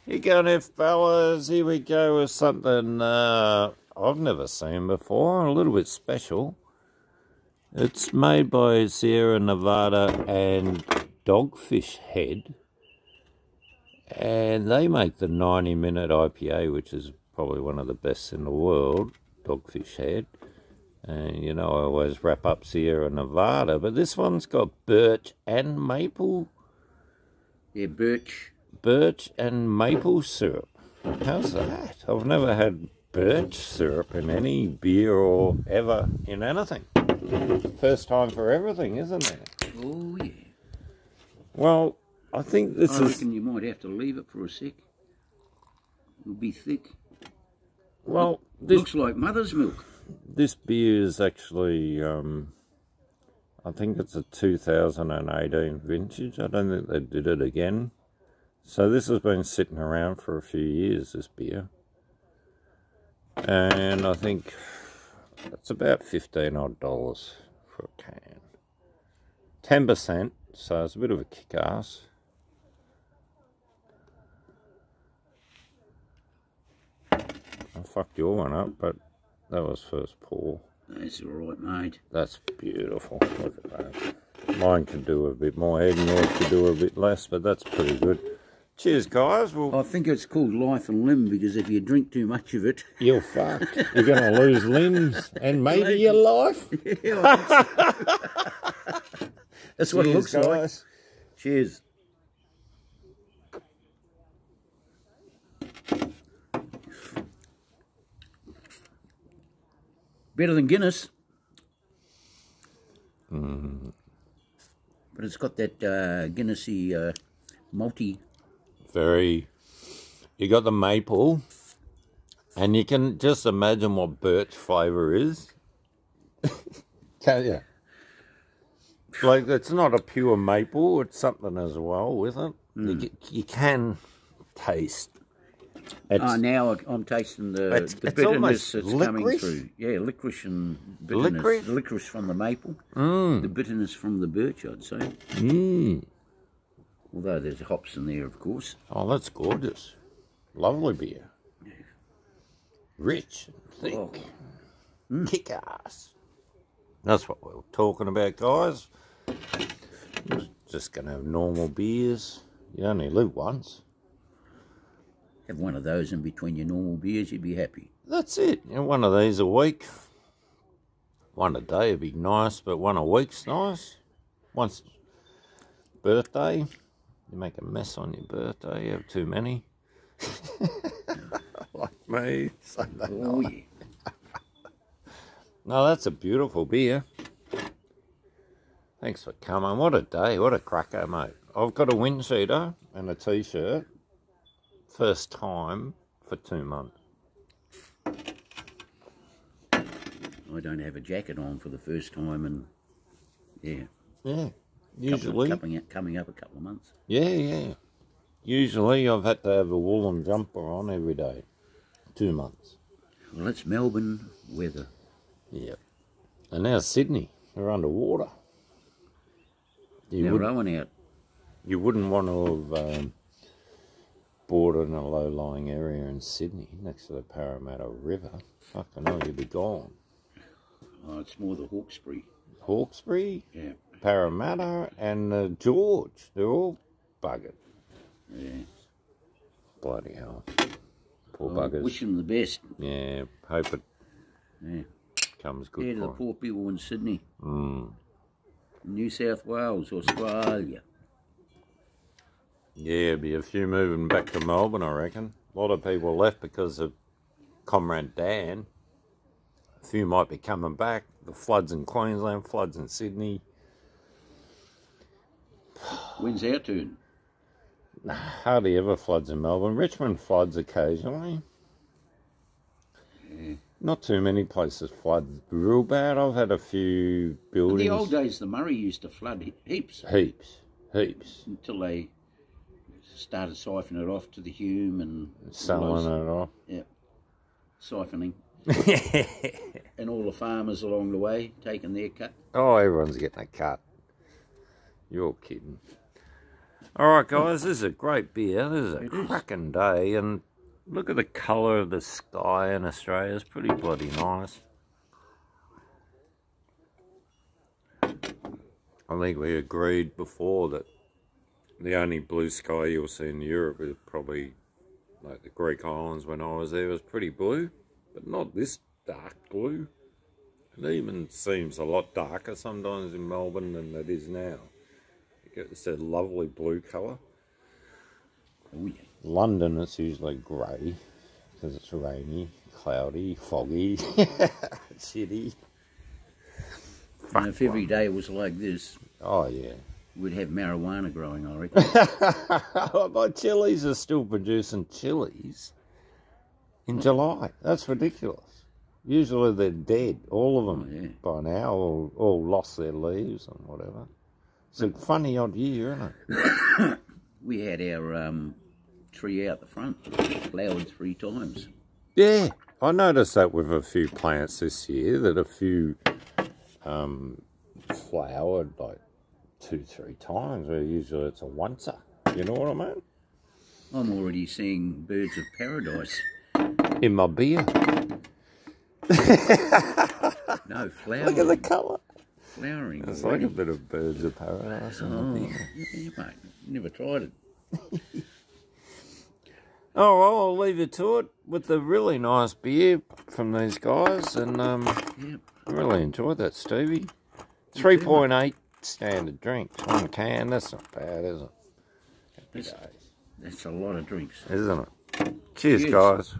You going there, fellas? Here we go with something I've never seen before, a little bit special. It's made by Sierra Nevada and Dogfish Head, and they make the 90-minute IPA, which is probably one of the best in the world, Dogfish Head. And you know I always wrap up Sierra Nevada, but this one's got birch and maple. Yeah, birch. Birch and maple syrup. How's that? I've never had birch syrup in any beer or ever in anything. First time for everything, isn't it? Oh, yeah. Well, I think this is... I reckon you might have to leave it for a sec. It'll be thick. Well, this looks like mother's milk. This beer is actually, I think it's a 2018 vintage. I don't think they did it again. So this has been sitting around for a few years, this beer. And I think it's about $15 odd for a can. 10%, so it's a bit of a kick-ass. I fucked your one up, but that was first pour. That's alright, mate. That's beautiful. Look at that. Mine can do a bit more head and yours could do a bit less, but that's pretty good. Cheers, guys. I think it's called life and limb, because if you drink too much of it... You're fucked. You're going to lose limbs and maybe your life. Yeah, that's what it looks guys. like. Cheers. Better than Guinness. But it's got that Guinnessy malty. Very. You got the maple, and you can just imagine what birch flavour is. Can't you? Like, it's not a pure maple, it's something as well with it. You can taste. Now I'm tasting the bitterness that's coming through. Yeah, licorice and bitterness. Licorice? The licorice from the maple. The bitterness from the birch, I'd say. Although there's hops in there, of course. Oh, that's gorgeous. Lovely beer. Yeah. Rich and thick. Kick-ass. That's what we're talking about, guys. Just going to have normal beers. You only live once. Have one of those in between your normal beers, you'd be happy. That's it. You know, one of these a week. One a day would be nice, but one a week's nice. Once birthday, you make a mess on your birthday, you have too many. Like me. Sunday night. Yeah. No, that's a beautiful beer. Thanks for coming. What a day. What a cracker, mate. I've got a wind cheater and a t-shirt. First time for 2 months. I don't have a jacket on for the first time, and Yeah, usually. Coming up a couple of months. Yeah. Usually I've had to have a woolen jumper on every day. 2 months. Well, it's Melbourne weather. Yep. And now Sydney, they're underwater. They're rowing out. You wouldn't want to have boarded in a low-lying area in Sydney next to the Parramatta River. Fucking hell, you'd be gone. Oh, it's more the Hawkesbury. Hawkesbury, Yeah. Parramatta, and George. They're all buggered. Yeah. Bloody hell. Poor Well, buggers. wish them the best. Yeah, hope it comes good Yeah, to for the them. poor people in Sydney. New South Wales, Australia. Yeah, be a few moving back to Melbourne, I reckon. A lot of people left because of Comrade Dan. A few might be coming back. The floods in Queensland, floods in Sydney. When's our turn? Hardly ever floods in Melbourne. Richmond floods occasionally. Yeah. Not too many places flood real bad. I've had a few buildings. In the old days, the Murray used to flood heaps. Heaps. Until they started siphoning it off to the Hume and... Selling it off. Yeah. Siphoning. And all the farmers along the way taking their cut. Oh, everyone's getting a cut. You're kidding. Alright guys, this is a great beer. This is a cracking day, and look at the colour of the sky in Australia. It's pretty bloody nice. I think we agreed before that the only blue sky you'll see in Europe is probably like the Greek islands. When I was there, it was pretty blue, but not this dark blue. It even seems a lot darker sometimes in Melbourne than it is now. It's a lovely blue colour. Oh, yeah. London, it's usually grey because it's rainy, cloudy, foggy, shitty. And if every day was like this, oh yeah, we'd have marijuana growing, I reckon. My chilies are still producing chilies in July. That's ridiculous. Usually they're dead, all of them, by now, or all lost their leaves and whatever. It's a funny odd year, isn't it? We had our tree out the front, flowered 3 times. Yeah, I noticed that with a few plants this year, that a few flowered like 2-3 times, where usually it's a oncer. You know what I mean? I'm already seeing birds of paradise. In my beer. No, flowering. Look at the colour. Flowering. It's like a bit of birds of paradise. Oh, yeah, mate. Never tried it. Oh, well, I'll leave you to it with the really nice beer from these guys. And Yep. I really enjoyed that, Stevie. 3.8 standard drinks. 1 can. That's not bad, is it? That's a lot of drinks. Isn't it? Cheers, guys.